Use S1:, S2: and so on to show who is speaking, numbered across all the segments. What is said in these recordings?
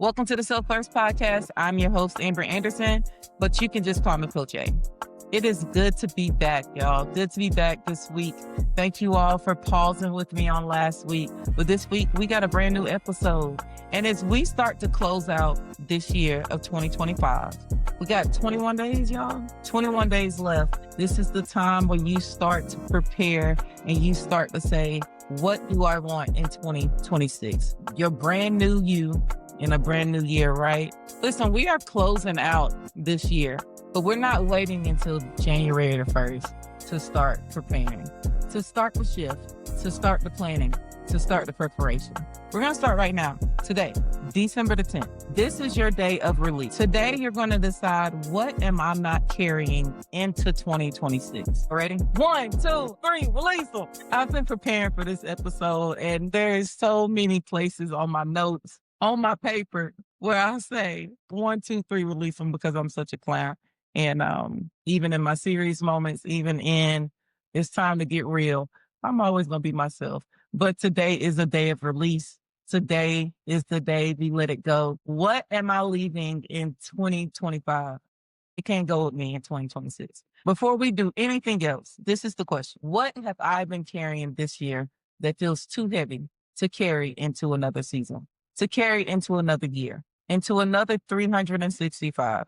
S1: Welcome to the Self First Podcast. I'm your host, Amber Anderson, but you can just call me Coach A. It is good to be back, y'all. Good to be back this week. Thank you all for pausing with me on last week. But this week, we got a brand new episode. And as we start to close out this year of 2025, we got 21 days, y'all. 21 days left. This is the time when you start to prepare and you start to say, what do I want in 2026? Your brand new you in a brand new year, right? Listen, we are closing out this year, but we're not waiting until January the 1st to start preparing, to start the shift, to start the planning, to start the preparation. We're going to start right now, today, December the 10th. This is your day of release. Today, you're going to decide, what am I not carrying into 2026? Ready? 1, 2, 3, release them. I've been preparing for this episode, and there's so many places on my notes, on my paper, where I say 1, 2, 3, release them, because I'm such a clown. And even in my serious moments, even in it's time to get real, I'm always going to be myself. But today is a day of release. Today is the day we let it go. What am I leaving in 2025? It can't go with me in 2026. Before we do anything else, this is the question. What have I been carrying this year that feels too heavy to carry into another season, to carry into another year, into another 365?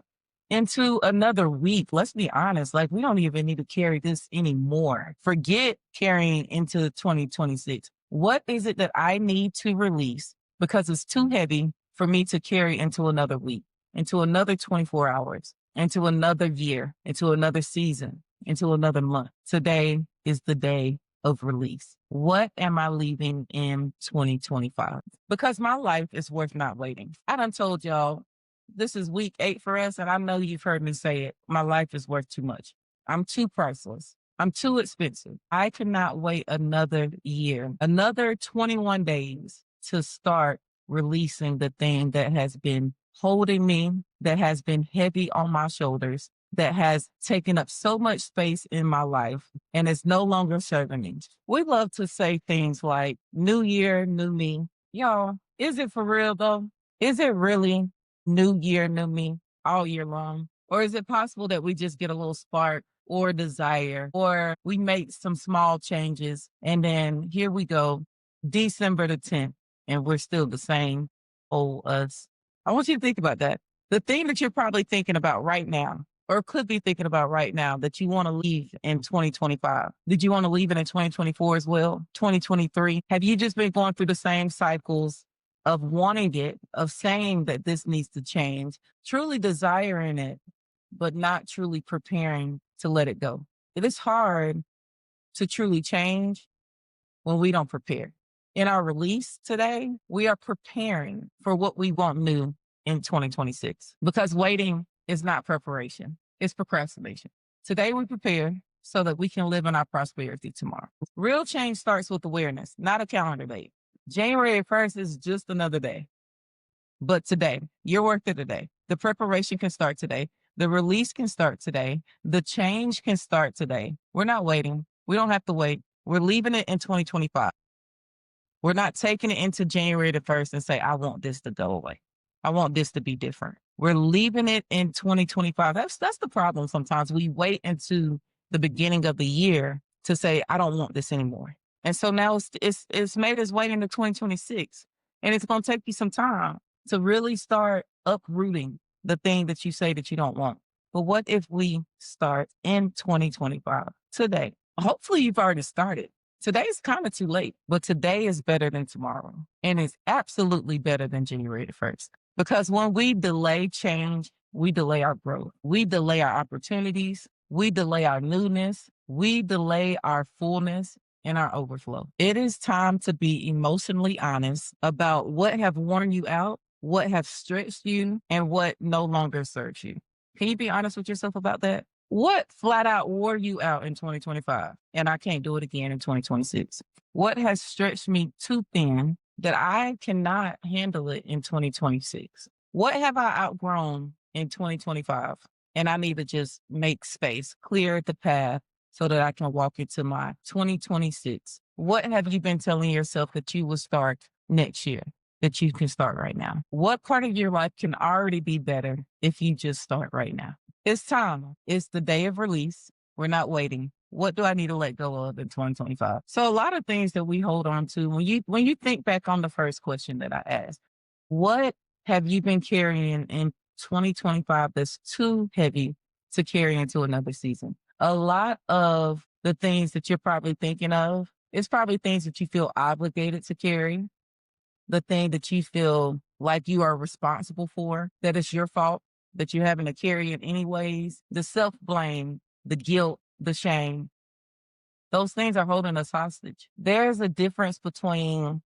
S1: Into another week? Let's be honest, like, we don't even need to carry this anymore. Forget carrying into 2026. What is it that I need to release because it's too heavy for me to carry into another week, into another 24 hours, into another year, into another season, into another month? Today is the day of release. What am I leaving in 2025? Because my life is worth not waiting. I done told y'all, this is week 8 for us, and I know you've heard me say it. My life is worth too much. I'm too priceless. I'm too expensive. I cannot wait another year, another 21 days to start releasing the thing that has been holding me, that has been heavy on my shoulders, that has taken up so much space in my life, and is no longer serving me. We love to say things like, new year, new me. Y'all, is it for real though? Is it really new year, new me all year long? Or is it possible that we just get a little spark or desire, or we make some small changes, and then here we go, December the 10th, and we're still the same old us? I want you to think about that. The thing that you're probably thinking about right now, or could be thinking about right now, that you want to leave in 2025. Did you want to leave it in 2024 as well? 2023? Have you just been going through the same cycles of wanting it, of saying that this needs to change, truly desiring it, but not truly preparing to let it go? It is hard to truly change when we don't prepare. In our release today, we are preparing for what we want new in 2026, because waiting is not preparation. It's procrastination. Today we prepare so that we can live in our prosperity tomorrow. Real change starts with awareness, not a calendar date. January 1st is just another day. But today, you're worth it today. The preparation can start today. The release can start today. The change can start today. We're not waiting. We don't have to wait. We're leaving it in 2025. We're not taking it into January the 1st and say, I want this to go away. I want this to be different. We're leaving it in 2025. That's the problem sometimes. We wait into the beginning of the year to say, I don't want this anymore. And so now it's made us wait into 2026. And it's going to take you some time to really start uprooting the thing that you say that you don't want. But what if we start in 2025 today? Hopefully you've already started. Today's kind of too late, but today is better than tomorrow. And it's absolutely better than January the 1st. Because when we delay change, we delay our growth. We delay our opportunities. We delay our newness. We delay our fullness and our overflow. It is time to be emotionally honest about what have worn you out, what have stretched you, and what no longer serves you. Can you be honest with yourself about that? What flat out wore you out in 2025 and I can't do it again in 2026? What has stretched me too thin that I cannot handle it in 2026? What have I outgrown in 2025 and I need to just make space, clear the path so that I can walk into my 2026? What have you been telling yourself that you will start next year? that you can start right now? What part of your life can already be better if you just start right now? It's time. It's the day of release. We're not waiting. What do I need to let go of in 2025? So a lot of things that we hold on to when you think back on the first question that I asked, what have you been carrying in 2025 that's too heavy to carry into another season? A lot of the things that you're probably thinking of, it's probably things that you feel obligated to carry, the thing that you feel like you are responsible for, that it's your fault, that you're having to carry it anyways, the self blame, the guilt, the shame, those things are holding us hostage. There's a difference between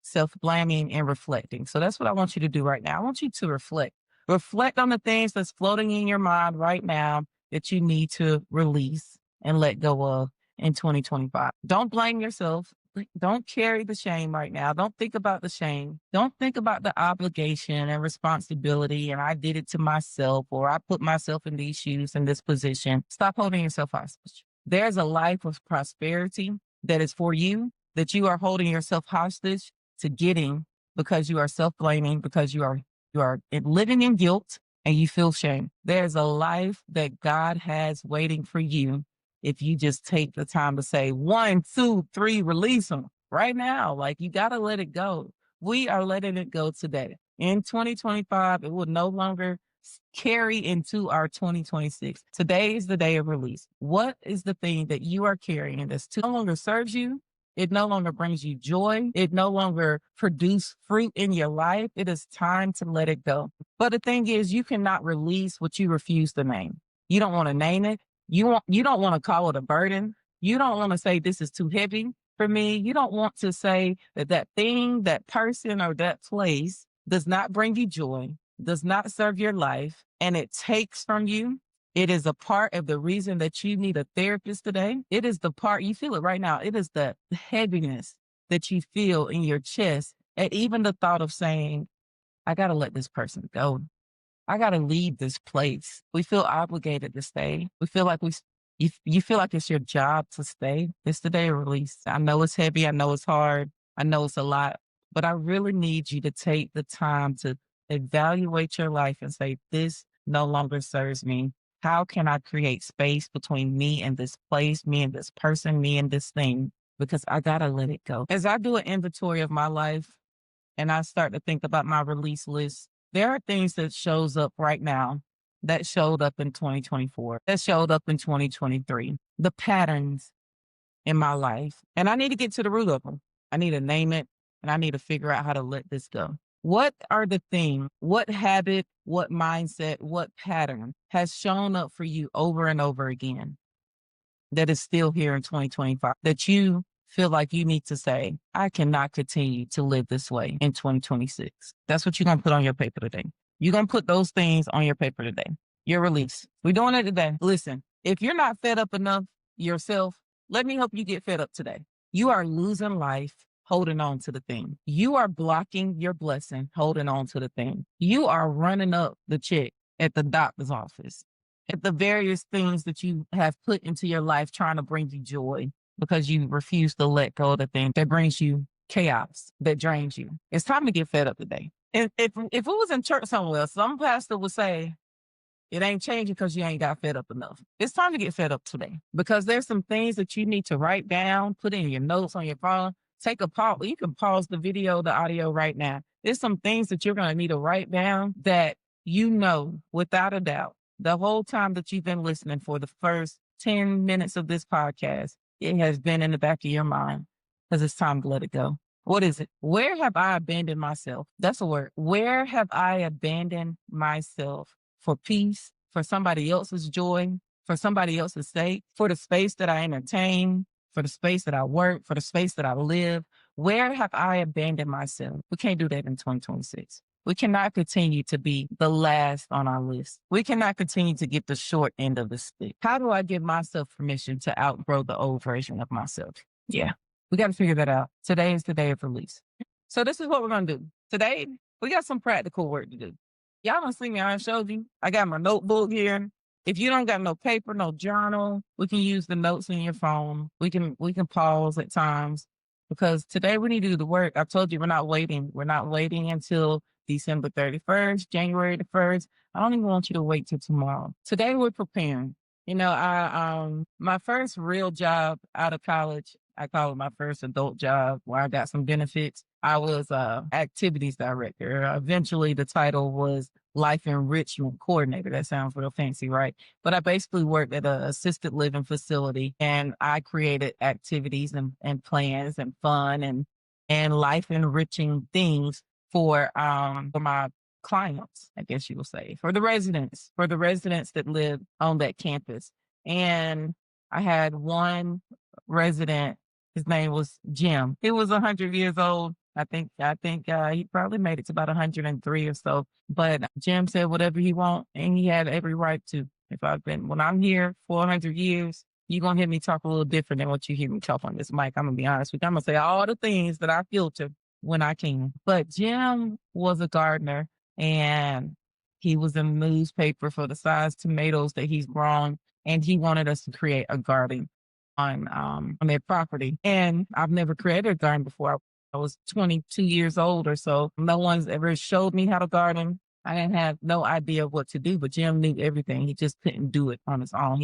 S1: self blaming and reflecting. So that's what I want you to do right now. I want you to reflect. Reflect on the things that's floating in your mind right now that you need to release and let go of in 2025. Don't blame yourself. Don't carry the shame right now. Don't think about the shame. Don't think about the obligation and responsibility. And I did it to myself, or I put myself in these shoes in this position. Stop holding yourself hostage. There's a life of prosperity that is for you that you are holding yourself hostage to getting because you are self-blaming, because you are living in guilt and you feel shame. There's a life that God has waiting for you if you just take the time to say 1, 2, 3, release them right now. Like, you got to let it go. We are letting it go today. In 2025, it will no longer carry into our 2026. Today is the day of release. What is the thing that you are carrying that no longer serves you? It no longer brings you joy. It no longer produces fruit in your life. It is time to let it go. But the thing is, you cannot release what you refuse to name. You don't want to name it. You don't want to call it a burden. You don't want to say this is too heavy for me. You don't want to say that thing, that person, or that place does not bring you joy, does not serve your life, and it takes from you. It is a part of the reason that you need a therapist today. It is the part, you feel it right now. It is the heaviness that you feel in your chest at even the thought of saying, I got to let this person go. I got to leave this place. We feel obligated to stay. We feel like you feel like it's your job to stay. It's the day of release. I know it's heavy. I know it's hard. I know it's a lot, but I really need you to take the time to evaluate your life and say, this no longer serves me. How can I create space between me and this place, me and this person, me and this thing? Because I got to let it go. As I do an inventory of my life and I start to think about my release list, there are things that shows up right now that showed up in 2024, that showed up in 2023, the patterns in my life. And I need to get to the root of them. I need to name it and I need to figure out how to let this go. What are the things, what habit, what mindset, what pattern has shown up for you over and over again that is still here in 2025 that you feel like you need to say, I cannot continue to live this way in 2026? That's what you're going to put on your paper today. You're going to put those things on your paper today. Your release. We're doing it today. Listen, if you're not fed up enough yourself, let me help you get fed up today. You are losing life holding on to the thing. You are blocking your blessing holding on to the thing. You are running up the check at the doctor's office, at the various things that you have put into your life trying to bring you joy because you refuse to let go of the thing that brings you chaos, that drains you. It's time to get fed up today. And if it was in church somewhere, some pastor would say, it ain't changing because you ain't got fed up enough. It's time to get fed up today because there's some things that you need to write down, put in your notes on your phone, take a pause. You can pause the video, the audio right now. There's some things that you're going to need to write down that you know without a doubt the whole time that you've been listening for the first 10 minutes of this podcast, it has been in the back of your mind because it's time to let it go. What is it? Where have I abandoned myself? That's a word. Where have I abandoned myself for peace, for somebody else's joy, for somebody else's sake, for the space that I entertain, for the space that I work, for the space that I live? Where have I abandoned myself? We can't do that in 2026. We cannot continue to be the last on our list. We cannot continue to get the short end of the stick. How do I give myself permission to outgrow the old version of myself? Yeah, we got to figure that out. Today is the day of release. So this is what we're going to do. Today, we got some practical work to do. Y'all don't see me. I showed you. I got my notebook here. If you don't got no paper, no journal, we can use the notes in your phone. We can pause at times because today we need to do the work. I told you we're not waiting. We're not waiting until December 31st, January the 1st. I don't even want you to wait till tomorrow. Today we're preparing. My first real job out of college, I call it my first adult job where I got some benefits. I was activities director. Eventually the title was life enrichment coordinator. That sounds real fancy, right? But I basically worked at an assisted living facility, and I created activities and plans and fun and life enriching things for my clients, I guess you will say, for the residents that live on that campus. And I had one resident, his name was Jim. He was 100 years old. I think he probably made it to about 103 or so. But Jim said whatever he want, and he had every right to. When I'm here 400 years, you're gonna hear me talk a little different than what you hear me talk on this mic. I'm gonna be honest with you. I'm gonna say all the things that I filter when I can. But Jim was a gardener, and he was in the newspaper for the size tomatoes that he's grown, and he wanted us to create a garden on their property. And I've never created a garden before. I was 22 years old or so. No one's ever showed me how to garden. I didn't have no idea what to do, but Jim knew everything. He just couldn't do it on his own.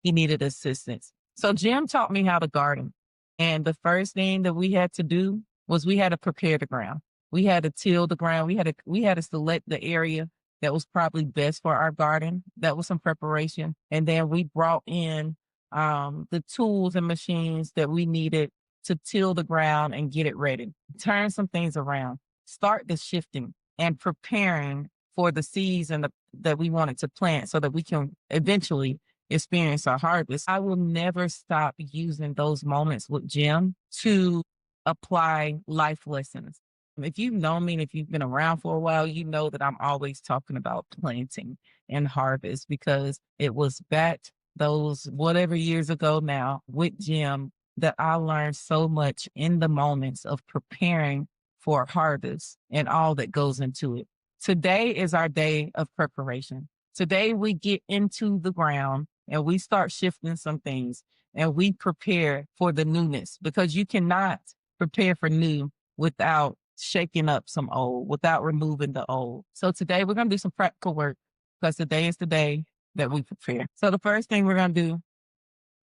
S1: He needed assistance. So Jim taught me how to garden. And the first thing that we had to do was we had to prepare the ground. We had to till the ground. We had to select the area that was probably best for our garden. That was some preparation. And then we brought in the tools and machines that we needed to till the ground and get it ready. Turn some things around. Start the shifting and preparing for the seeds that we wanted to plant so that we can eventually experience our harvest. I will never stop using those moments with Jim to apply life lessons. If you've known me and if you've been around for a while, you know that I'm always talking about planting and harvest, because it was back those whatever years ago now with Jim that I learned so much in the moments of preparing for harvest and all that goes into it. Today is our day of preparation. Today we get into the ground and we start shifting some things and we prepare for the newness, because you cannot prepare for new without shaking up some old, without removing the old. So today we're going to do some practical work, because today is the day that we prepare. So the first thing we're going to do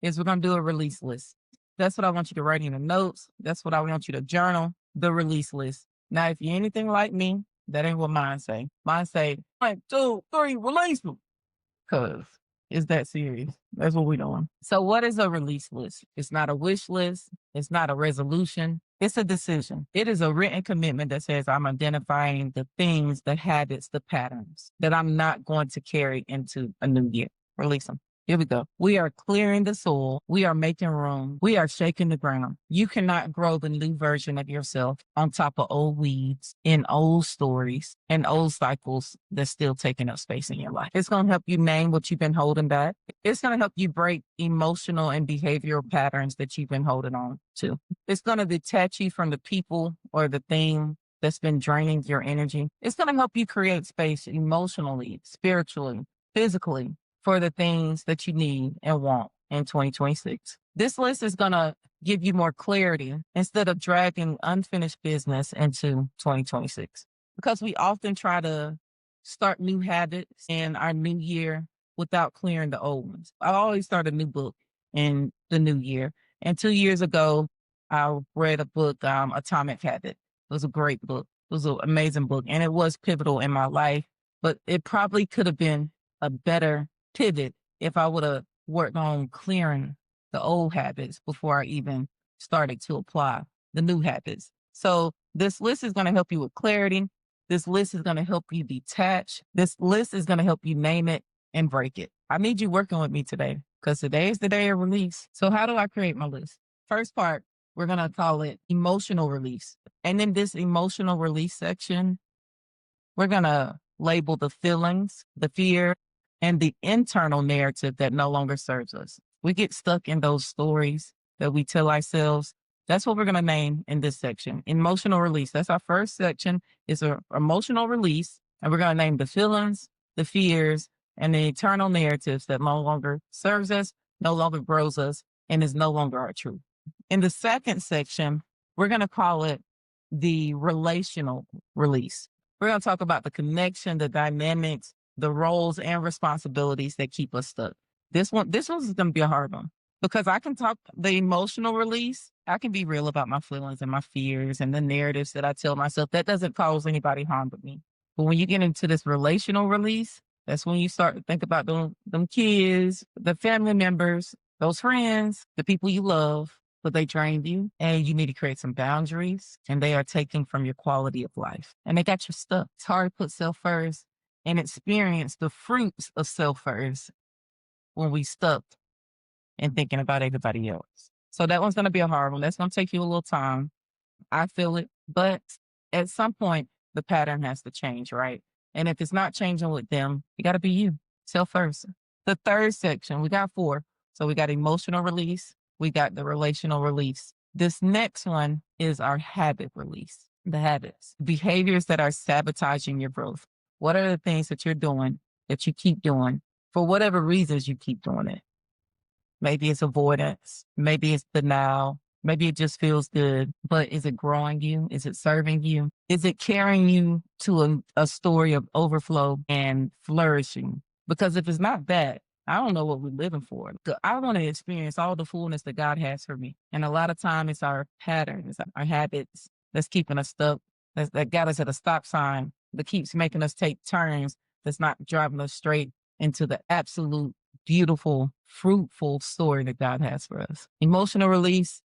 S1: is we're going to do a release list. That's what I want you to write in the notes. That's what I want you to journal, the release list. Now, if you're anything like me, that ain't what mine say. Mine say, 1, 2, 3, release them. Because it's that serious. That's what we're doing. So what is a release list? It's not a wish list. It's not a resolution. It's a decision. It is a written commitment that says I'm identifying the things, the habits, the patterns that I'm not going to carry into a new year. Release them. Here we go. We are clearing the soil. We are making room. We are shaking the ground. You cannot grow the new version of yourself on top of old weeds and old stories and old cycles that's still taking up space in your life. It's going to help you name what you've been holding back. It's going to help you break emotional and behavioral patterns that you've been holding on to. It's going to detach you from the people or the thing that's been draining your energy. It's going to help you create space emotionally, spiritually, physically, for the things that you need and want in 2026. This list is going to give you more clarity instead of dragging unfinished business into 2026. Because we often try to start new habits in our new year without clearing the old ones. I always start a new book in the new year. And 2 years ago, I read a book, Atomic Habit. It was a great book. It was an amazing book. And it was pivotal in my life. But it probably could have been a better pivot if I would have worked on clearing the old habits before I even started to apply the new habits. So this list is going to help you with clarity. This list is going to help you detach. This list is going to help you name it and break it. I need you working with me today, because today is the day of release. So how do I create my list? First part, we're going to call it emotional release. And in this emotional release section, we're going to label the feelings, the fear, and the internal narrative that no longer serves us. We get stuck in those stories that we tell ourselves. That's what we're going to name in this section. Emotional release. That's our first section. It's an emotional release. And we're going to name the feelings, the fears, and the internal narratives that no longer serves us, no longer grows us, and is no longer our truth. In the second section, We're going to call it the relational release. We're going to talk about the connection, the dynamics, the roles and responsibilities that keep us stuck. This one's going to be a hard one because I can talk the emotional release. I can be real about my feelings and my fears and the narratives that I tell myself. That doesn't cause anybody harm but me. But when you get into this relational release, that's when you start to think about them kids, the family members, those friends, the people you love, but they drained you and you need to create some boundaries and they are taking from your quality of life and they got you stuck. It's hard to put self first and experience the fruits of self first when we stuck and thinking about everybody else. So that one's going to be a hard one. That's going to take you a little time. I feel it, but at some point the pattern has to change, right? And if it's not changing with them, you got to be you, self first. The third section, we got 4. So we got emotional release, we got the relational release. This next one is our habit release, the habits, behaviors that are sabotaging your growth. What are the things that you're doing that you keep doing for whatever reasons you keep doing it? Maybe it's avoidance. Maybe it's denial. Maybe it just feels good, but is it growing you? Is it serving you? Is it carrying you to a story of overflow and flourishing? Because if it's not that, I don't know what we're living for. I want to experience all the fullness that God has for me. And a lot of time it's our patterns, our habits that's keeping us stuck, that got us at a stop sign, that keeps making us take turns, that's not driving us straight into the absolute beautiful, fruitful story that God has for us. Emotional release,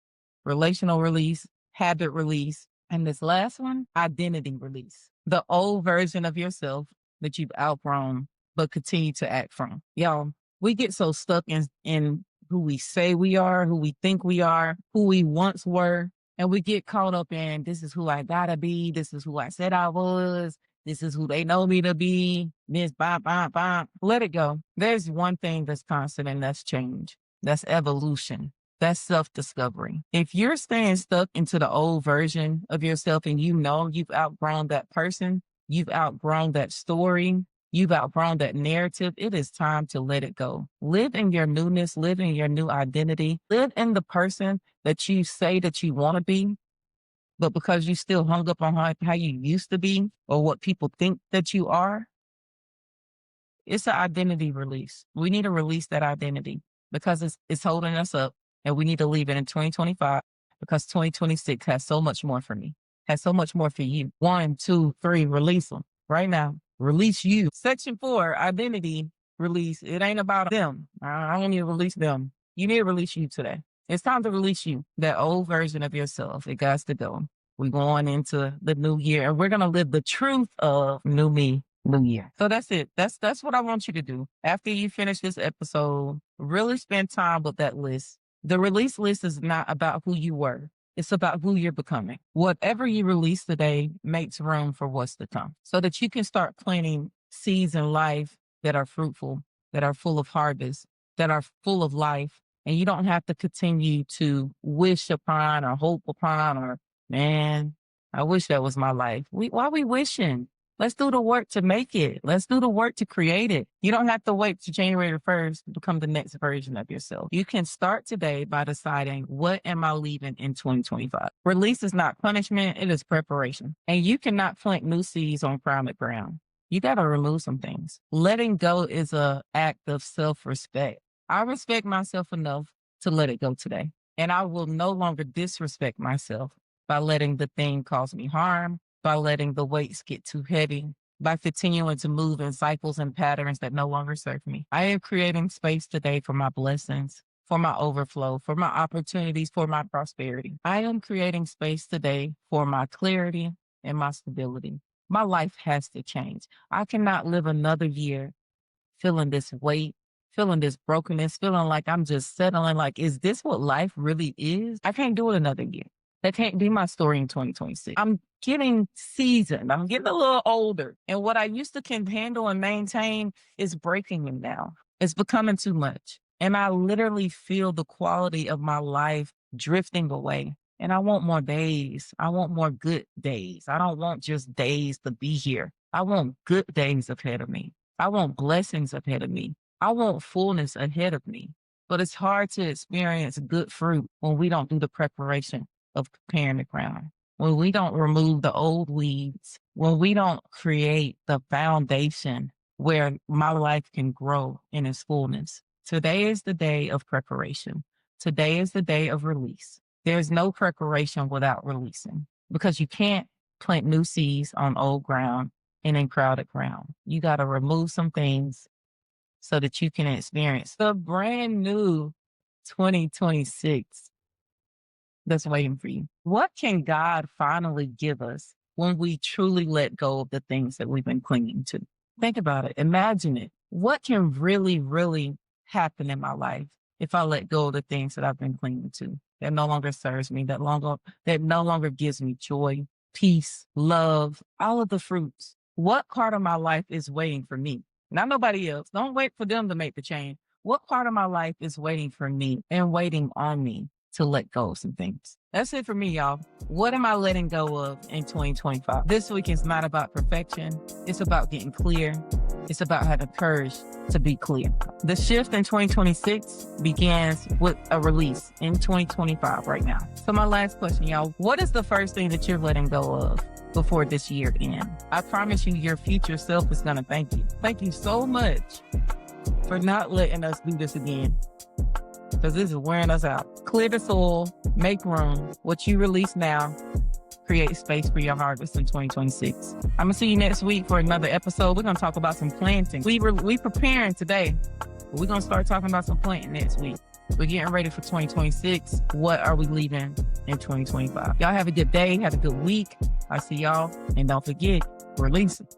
S1: relational release, habit release, and this last one, identity release. The old version of yourself that you've outgrown but continue to act from. Y'all, we get so stuck in who we say we are, who we think we are, who we once were, and we get caught up in this is who I gotta be, this is who I said I was, this is who they know me to be, this, bop, bop, bop. Let it go. There's one thing that's constant, and that's change. That's evolution. That's self-discovery. If you're staying stuck into the old version of yourself and you know you've outgrown that person, you've outgrown that story, you've outgrown that narrative, it is time to let it go. Live in your newness, live in your new identity, live in the person that you say that you want to be, but because you still hung up on how you used to be or what people think that you are, it's an identity release. We need to release that identity because it's holding us up and we need to leave it in 2025 because 2026 has so much more for me, has so much more for you. 1, 2, 3, release them right now. Release you. Section 4, identity release. It ain't about them. I don't need to release them. You need to release you today. It's time to release you, that old version of yourself. It got to go. We're going into the new year and we're going to live the truth of new me, new year. So that's it. That's what I want you to do. After you finish this episode, really spend time with that list. The release list is not about who you were. It's about who you're becoming. Whatever you release today makes room for what's to come so that you can start planting seeds in life that are fruitful, that are full of harvest, that are full of life. And you don't have to continue to wish upon or hope upon or, man, I wish that was my life. Why are we wishing? Let's do the work to make it. Let's do the work to create it. You don't have to wait to January 1st to become the next version of yourself. You can start today by deciding, what am I leaving in 2025? Release is not punishment. It is preparation. And you cannot plant new seeds on climate ground. You got to remove some things. Letting go is an act of self-respect. I respect myself enough to let it go today. And I will no longer disrespect myself by letting the thing cause me harm, by letting the weights get too heavy, by continuing to move in cycles and patterns that no longer serve me. I am creating space today for my blessings, for my overflow, for my opportunities, for my prosperity. I am creating space today for my clarity and my stability. My life has to change. I cannot live another year feeling this weight, feeling this brokenness, feeling like I'm just settling. Like, is this what life really is? I can't do it another year. That can't be my story in 2026. I'm getting seasoned. I'm getting a little older. And what I used to can handle and maintain is breaking me now. It's becoming too much. And I literally feel the quality of my life drifting away. And I want more days. I want more good days. I don't want just days to be here. I want good days ahead of me. I want blessings ahead of me. I want fullness ahead of me. But it's hard to experience good fruit when we don't do the preparation of preparing the ground, when we don't remove the old weeds, when we don't create the foundation where my life can grow in its fullness. Today is the day of preparation. Today is the day of release. There's no preparation without releasing, because you can't plant new seeds on old ground and in crowded ground. You got to remove some things so that you can experience the brand new 2026 that's waiting for you. What can God finally give us when we truly let go of the things that we've been clinging to? Think about it. Imagine it. What can really, really happen in my life if I let go of the things that I've been clinging to, that no longer serves me, that no longer gives me joy, peace, love, all of the fruits? What part of my life is waiting for me? Not nobody else. Don't wait for them to make the change. What part of my life is waiting for me and waiting on me to let go of some things? That's it for me, y'all. What am I letting go of in 2025? This week is not about perfection. It's about getting clear. It's about having courage to be clear. The shift in 2026 begins with a release in 2025 right now. So my last question, y'all, what is the first thing that you're letting go of before this year ends? I promise you, your future self is going to thank you. Thank you so much for not letting us do this again, because this is wearing us out. Clear the soil, make room. What you release now, create space for your harvest in 2026. I'm going to see you next week for another episode. We're going to talk about some planting. We preparing today, but we're going to start talking about some planting next week. We're getting ready for 2026. What are we leaving in 2025? Y'all have a good day. Have a good week. I'll see y'all. And don't forget, release it.